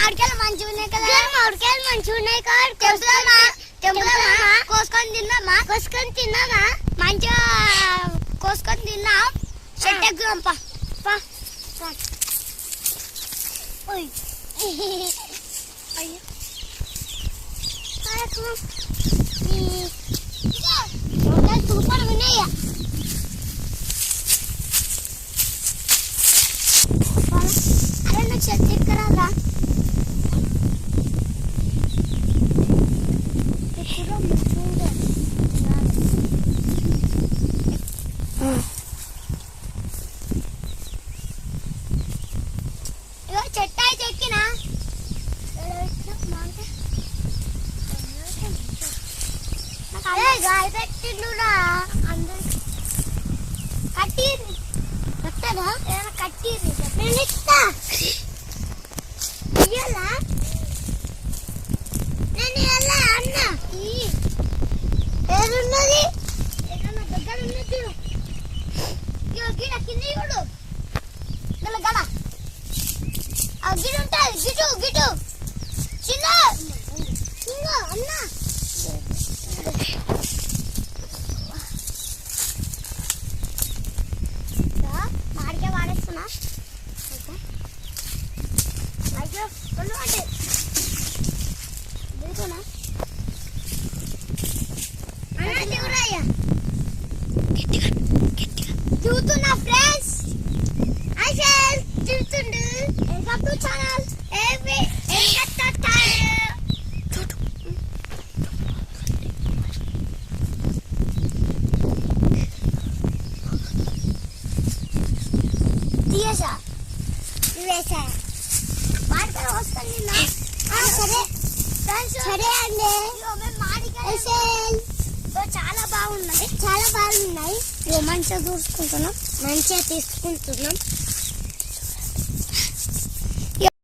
మామిడికాయలు మంచిగా ఉన్నాయి కదా, మామిడికాయలు మంచిగా ఉన్నాయి కదా, కోసుకొని తిన్నామా మంచిగా కోసుకొని తిన్నాం. చెట్టు ఎక్కుదాం పా. అయ్యో సూపర్ ఉన్నాయా. అరే నాకు చెట్టు ఎక్కరాలా. చెట్టు అయితే ఎక్కినా గాయ పెట్టిండురా అందరు కట్టిర్రి కట్టదా ఏమైనా కట్టిర్రి నేను ఇస్తా ఇయ్యాలా నేను ఇయ్యాలా అన్న ఏదున్నది ఏదన్నా దగ్గర ఉన్నది చూడు. గిడ కింద చూడు గల గల గిడ ఉంటుంది గిటు చిన్న చిన్న అన్న మాడికాయ వాడేస్తున్నా. చూస్తున్నా ఫ్రెండ్స్ చూస్తుండు ఛానల్ మాడికాయలు వస్తుంది. సరే అండి చాలా బాగున్నాయి మంచిగా చూసుకుంటున్నాం, మంచిగా తీసుకుంటున్నాం.